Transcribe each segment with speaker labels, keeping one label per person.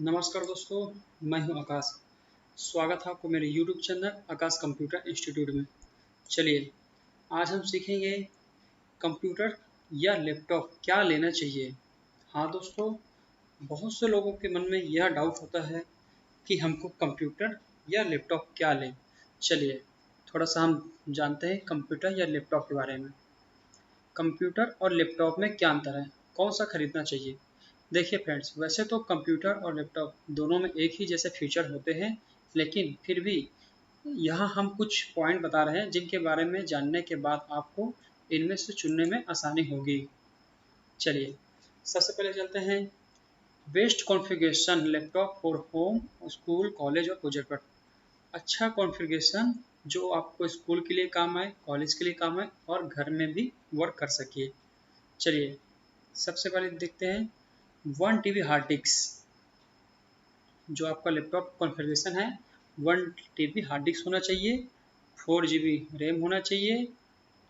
Speaker 1: नमस्कार दोस्तों, मैं हूं आकाश। स्वागत है आपको मेरे YouTube चैनल आकाश कंप्यूटर इंस्टीट्यूट में। चलिए, आज हम सीखेंगे कंप्यूटर या लैपटॉप क्या लेना चाहिए। हाँ दोस्तों, बहुत से लोगों के मन में यह डाउट होता है कि हमको कंप्यूटर या लैपटॉप क्या लें। चलिए, थोड़ा सा हम जानते हैं कंप्यूटर या लैपटॉप के बारे में। कंप्यूटर और लैपटॉप में क्या अंतर है, कौन सा खरीदना चाहिए। देखिए फ्रेंड्स, वैसे तो कंप्यूटर और लैपटॉप दोनों में एक ही जैसे फीचर होते हैं, लेकिन फिर भी यहाँ हम कुछ पॉइंट बता रहे हैं जिनके बारे में जानने के बाद आपको इनमें से चुनने में आसानी होगी। चलिए, सबसे पहले चलते हैं best configuration laptop for home, school, college और प्रोजेक्ट पर। अच्छा कॉन्फ़िगरेशन जो आपको स्कूल के लिए काम आए, कॉलेज के लिए काम आए और घर में भी वर्क कर सकिए। चलिए, सबसे पहले देखते हैं 1 TB हार्ड डिस्क। जो आपका लैपटॉप कॉन्फ़िगरेशन है, 1 TB हार्ड डिस्क होना चाहिए, 4 GB रैम होना चाहिए,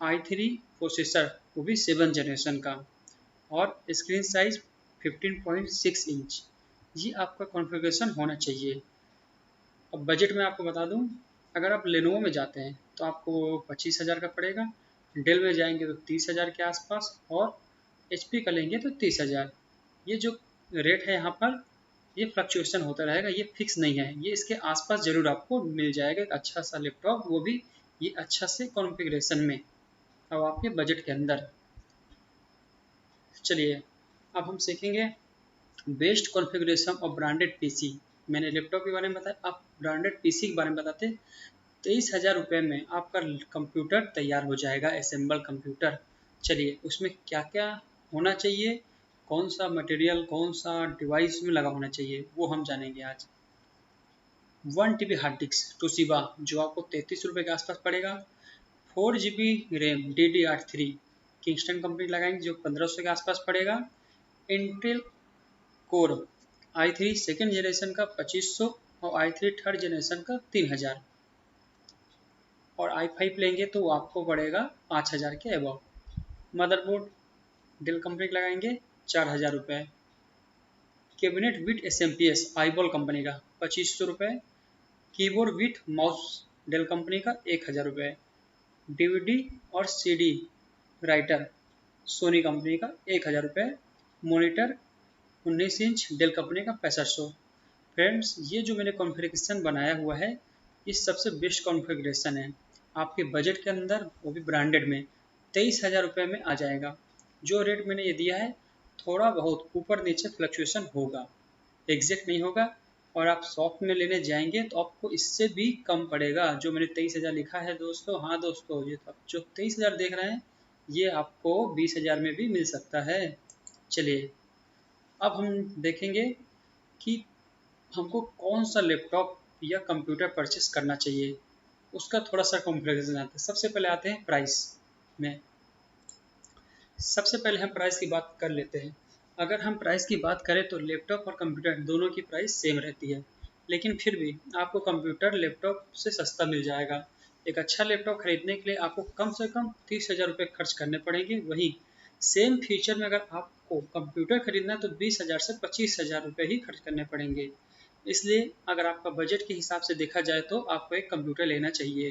Speaker 1: i3 प्रोसेसर, वो भी 7 जनरेशन का, और स्क्रीन साइज 15.6 इंच। ये आपका कॉन्फ़िगरेशन होना चाहिए। अब बजट में आपको बता दूं, अगर आप लेनोवो में जाते हैं तो आपको 25,000 का पड़ेगा, डेल में जाएंगे तो 30,000 के आसपास, और HP का लेंगे तो 30,000। ये जो रेट है यहाँ पर, ये फ्लक्चुएशन होता रहेगा, ये फिक्स नहीं है, ये इसके आसपास जरूर आपको मिल जाएगा एक अच्छा सा लैपटॉप, वो भी ये अच्छा से कॉन्फ़िगरेशन में और आपके बजट के अंदर। चलिए, अब हम सीखेंगे बेस्ट कॉन्फ़िगरेशन और ब्रांडेड पीसी। मैंने लैपटॉप के बारे में बताया, अब ब्रांडेड पीसी के बारे में बताते हैं। 23,000 रुपये में आपका कंप्यूटर तैयार हो जाएगा, असेंबल कंप्यूटर। चलिए, उसमें क्या क्या होना चाहिए, कौन सा मटेरियल, कौन सा डिवाइस में लगा होना चाहिए, वो हम जानेंगे आज। 1 TB हार्ड डिस्क टोशिबा, जो आपको 33 रुपये के आसपास पड़ेगा। 4 GB RAM DDR3 Kingston company लगाएंगे, जो 1500 के आसपास पड़ेगा। Intel core i3 second generation का 2500 और i3 थर्ड जनरेशन का 3000, और i5 लेंगे तो आपको पड़ेगा 5000 के अबव। मदरबोर्ड डेल कंपनी का लगाएंगे 4000 रुपये। Cabinet with SMPS eyeball company का 2500 रुपये। Keyboard with mouse Dell company का 1000 रुपये। DVD और CD राइटर सोनी कंपनी का 1000 रुपये। मॉनिटर 19 इंच डेल कंपनी का 6500। फ्रेंड्स, ये जो मैंने कॉन्फ़िगरेशन बनाया हुआ है, ये सबसे बेस्ट कॉन्फ़िगरेशन है आपके बजट के अंदर, वो भी ब्रांडेड में 23,000 रुपये में आ जाएगा। जो रेट मैंने ये दिया है, थोड़ा बहुत ऊपर नीचे फ्लक्चुएशन होगा, एग्जैक्ट नहीं होगा। और आप शॉप में लेने जाएंगे तो आपको इससे भी कम पड़ेगा। जो मैंने 23,000 लिखा है दोस्तों, हाँ दोस्तों, ये जो 23,000 देख रहे हैं, ये आपको 20,000 में भी मिल सकता है। चलिए, अब हम देखेंगे कि हमको कौन सा लैपटॉप या कंप्यूटर परचेस करना चाहिए, उसका थोड़ा सा कॉन्फ़िगरेशन आते हैं। सबसे पहले आते हैं प्राइस में। सबसे पहले हम प्राइस की बात कर लेते हैं। अगर हम प्राइस की बात करें तो लैपटॉप और कंप्यूटर दोनों की प्राइस सेम रहती है, लेकिन फिर भी आपको कंप्यूटर लैपटॉप से सस्ता मिल जाएगा। एक अच्छा लैपटॉप खरीदने के लिए आपको कम से कम 30,000 रुपये खर्च करने पड़ेंगे। वहीं सेम फीचर में अगर आपको कंप्यूटर खरीदना है तो 20,000 से 25,000 रुपये ही खर्च करने पड़ेंगे। इसलिए अगर आपका बजट के हिसाब से देखा जाए तो आपको एक कंप्यूटर लेना चाहिए।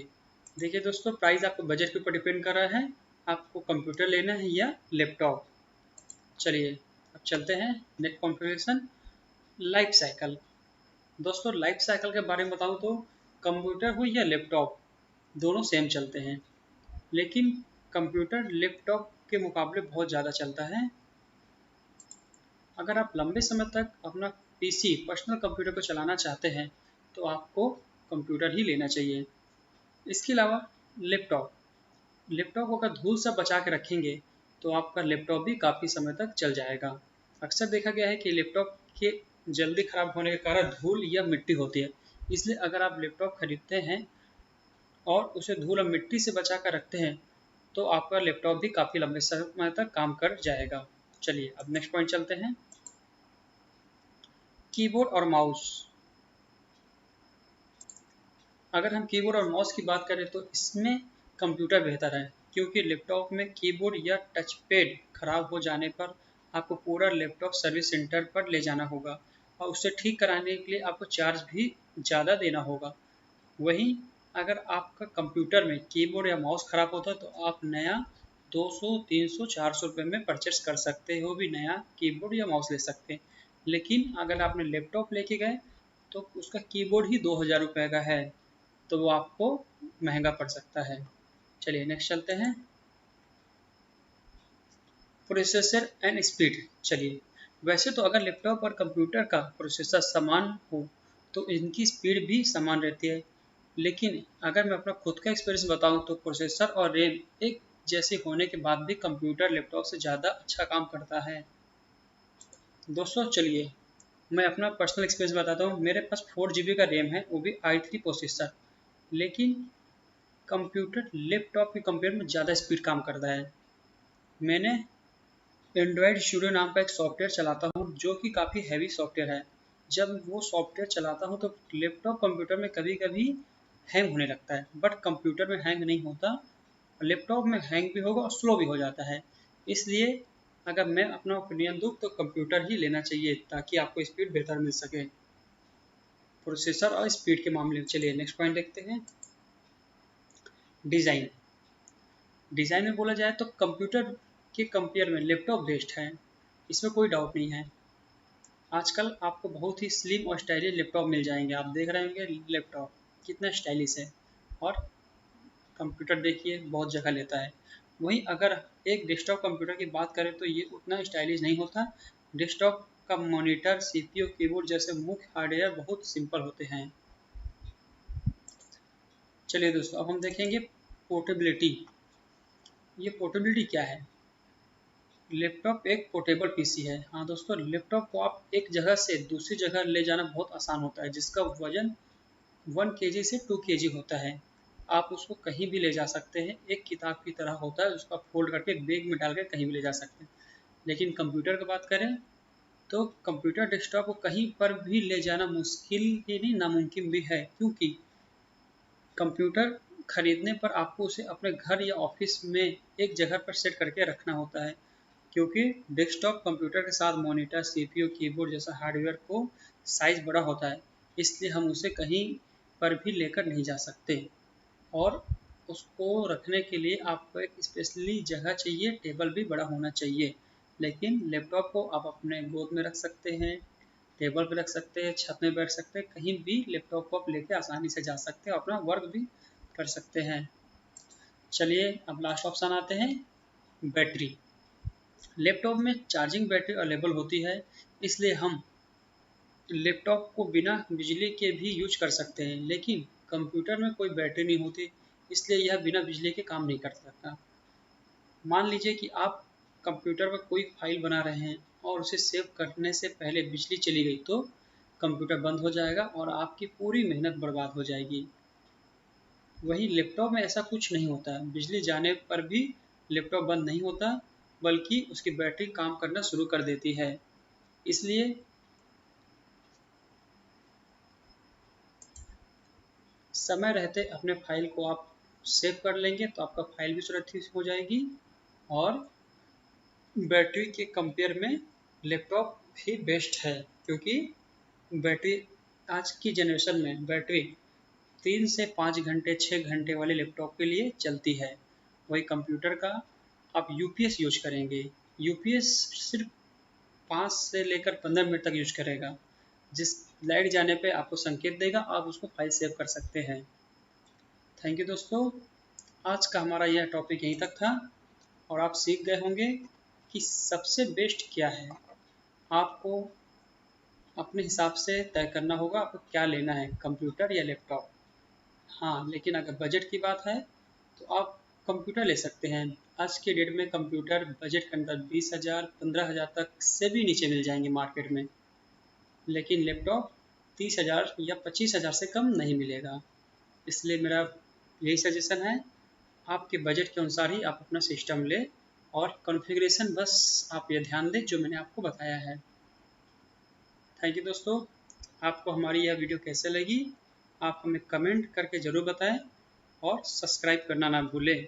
Speaker 1: देखिए दोस्तों, प्राइस आपको बजट के ऊपर डिपेंड कर रहा है, आपको कंप्यूटर लेना है या लैपटॉप। चलिए, अब चलते हैं नेक्स्ट कॉन्फ़िगरेशन, लाइफ साइकिल। दोस्तों, लाइफ साइकिल के बारे में बताऊं तो कंप्यूटर हो या लैपटॉप, दोनों सेम चलते हैं, लेकिन कंप्यूटर लैपटॉप के मुकाबले बहुत ज़्यादा चलता है। अगर आप लंबे समय तक अपना PC पर्सनल कंप्यूटर को चलाना चाहते हैं तो आपको कंप्यूटर ही लेना चाहिए। इसके अलावा लैपटॉप लैपटॉप को अगर धूल से बचा के रखेंगे तो आपका लैपटॉप भी काफ़ी समय तक चल जाएगा। अक्सर देखा गया है कि लैपटॉप के जल्दी ख़राब होने के कारण धूल या मिट्टी होती है। इसलिए अगर आप लैपटॉप खरीदते हैं और उसे धूल और मिट्टी से बचा कर रखते हैं तो आपका लैपटॉप भी काफ़ी लंबे समय तक काम कर जाएगा। चलिए, अब नेक्स्ट पॉइंट चलते हैं, कीबोर्ड और माउस। अगर हम कीबोर्ड और माउस की बात करें तो इसमें कंप्यूटर बेहतर है, क्योंकि लैपटॉप में कीबोर्ड या टच पैड खराब हो जाने पर आपको पूरा लैपटॉप सर्विस सेंटर पर ले जाना होगा। और उसे ठीक कराने के लिए आपको चार्ज भी ज़्यादा देना होगा। वहीं अगर आपका कंप्यूटर में कीबोर्ड या माउस ख़राब होता है तो आप नया 200, 300, 400 रुपये में परचेस कर सकते हो, भी नया कीबोर्ड या माउस ले सकते हैं। लेकिन अगर आपने लैपटॉप लेके गए तो उसका कीबोर्ड ही 2000 रुपये का है, तो वो आपको महंगा पड़ सकता है। चलिए नेक्स्ट चलते हैं, प्रोसेसर एंड स्पीड। चलिए, वैसे तो अगर लैपटॉप और कंप्यूटर का प्रोसेसर समान हो तो इनकी स्पीड भी समान रहती है, लेकिन अगर मैं अपना खुद का एक्सपीरियंस बताऊं तो प्रोसेसर और रैम एक जैसे होने के बाद भी कंप्यूटर लैपटॉप से ज़्यादा अच्छा काम करता है। दोस्तों चलिए मैं अपना पर्सनल एक्सपीरियंस बताता हूँ। मेरे पास 4 GB का रैम है, वो भी i3 प्रोसेसर, लेकिन कंप्यूटर लैपटॉप के कंपेयर में ज़्यादा स्पीड काम करता है। मैंने एंड्रॉयड स्टूडियो नाम का एक सॉफ्टवेयर चलाता हूँ जो कि काफ़ी हैवी सॉफ्टवेयर है। जब वो सॉफ्टवेयर चलाता हूँ तो लैपटॉप कंप्यूटर में कभी कभी हैंग होने लगता है, बट कंप्यूटर में हैंग नहीं होता। लैपटॉप में हैंग भी होगा और स्लो भी हो जाता है। इसलिए अगर मैं अपना ओपिनियन दूँ तो कंप्यूटर ही लेना चाहिए ताकि आपको स्पीड बेहतर मिल सके, प्रोसेसर और स्पीड के मामले में। चलिए नेक्स्ट पॉइंट देखते हैं, डिज़ाइन। डिज़ाइन में बोला जाए तो कंप्यूटर के कंपेयर में लैपटॉप बेस्ट है, इसमें कोई डाउट नहीं है। आजकल आपको बहुत ही स्लिम और स्टाइलिश लैपटॉप मिल जाएंगे। आप देख रहे होंगे लैपटॉप कितना स्टाइलिश है, और कंप्यूटर देखिए बहुत जगह लेता है। वहीं अगर एक डेस्कटॉप कंप्यूटर की बात करें तो ये उतना स्टाइलिश नहीं होता। डेस्कटॉप का मॉनिटर, सीपीयू, कीबोर्ड जैसे मुख्य हार्डवेयर बहुत सिंपल होते हैं। चलिए दोस्तों अब हम देखेंगे पोर्टेबिलिटी। ये पोर्टेबिलिटी क्या है? लैपटॉप एक पोर्टेबल पीसी है। हाँ दोस्तों, लैपटॉप को आप एक जगह से दूसरी जगह ले जाना बहुत आसान होता है, जिसका वजन 1 kg से 2 kg होता है। आप उसको कहीं भी ले जा सकते हैं, एक किताब की तरह होता है, उसका फोल्ड करके बैग में डाल के कहीं भी ले जा सकते हैं। लेकिन कंप्यूटर की बात करें तो कंप्यूटर डेस्कटॉप को कहीं पर भी ले जाना मुश्किल ही नहीं, नामुमकिन भी है, क्योंकि कंप्यूटर खरीदने पर आपको उसे अपने घर या ऑफिस में एक जगह पर सेट करके रखना होता है, क्योंकि डेस्कटॉप कंप्यूटर के साथ मॉनिटर, सीपीयू, कीबोर्ड जैसा हार्डवेयर को साइज बड़ा होता है, इसलिए हम उसे कहीं पर भी लेकर नहीं जा सकते। और उसको रखने के लिए आपको एक स्पेशली जगह चाहिए, टेबल भी बड़ा होना चाहिए। लेकिन लैपटॉप को आप अपने गोद में रख सकते हैं, टेबल पे रख सकते हैं, छत में बैठ सकते हैं, कहीं भी लैपटॉप को आप लेके आसानी से जा सकते हैं, अपना वर्क भी कर सकते हैं। चलिए अब लास्ट ऑप्शन आते हैं, बैटरी। लैपटॉप में चार्जिंग बैटरी अवेलेबल होती है, इसलिए हम लैपटॉप को बिना बिजली के भी यूज कर सकते हैं, लेकिन कंप्यूटर में कोई बैटरी नहीं होती, इसलिए यह बिना बिजली के काम नहीं कर सकता। मान लीजिए कि आप कंप्यूटर पर कोई फाइल बना रहे हैं और उसे सेव करने से पहले बिजली चली गई तो कंप्यूटर बंद हो जाएगा और आपकी पूरी मेहनत बर्बाद हो जाएगी। वहीं लैपटॉप में ऐसा कुछ नहीं होता है, बिजली जाने पर भी लैपटॉप बंद नहीं होता, बल्कि उसकी बैटरी काम करना शुरू कर देती है। इसलिए समय रहते अपने फाइल को आप सेव कर लेंगे तो आपका फाइल भी सुरक्षित हो जाएगी, और बैटरी के कंपेयर में लैपटॉप भी बेस्ट है, क्योंकि बैटरी आज की जनरेशन में बैटरी 3 से 5 घंटे, 6 घंटे वाले लैपटॉप के लिए चलती है। वही कंप्यूटर का आप यूपीएस यूज करेंगे, यूपीएस सिर्फ 5 से लेकर 15 मिनट तक यूज करेगा, जिस लाइट जाने पे आपको संकेत देगा, आप उसको फाइल सेव कर सकते हैं। थैंक यू दोस्तों, आज का हमारा यह टॉपिक यहीं तक था, और आप सीख गए होंगे कि सबसे बेस्ट क्या है। आपको अपने हिसाब से तय करना होगा आपको क्या लेना है, कंप्यूटर या लैपटॉप। हाँ, लेकिन अगर बजट की बात है तो आप कंप्यूटर ले सकते हैं। आज के डेट में कंप्यूटर बजट के अंदर 20,000, 15,000 तक से भी नीचे मिल जाएंगे मार्केट में, लेकिन लैपटॉप 30,000 या 25,000 से कम नहीं मिलेगा। इसलिए मेरा यही सजेशन है, आपके बजट के अनुसार ही आप अपना सिस्टम लें, और कॉन्फ़िगरेशन बस आप ये ध्यान दें जो मैंने आपको बताया है। थैंक यू दोस्तों, आपको हमारी यह वीडियो कैसे लगी आप हमें कमेंट करके ज़रूर बताएं, और सब्सक्राइब करना ना भूलें।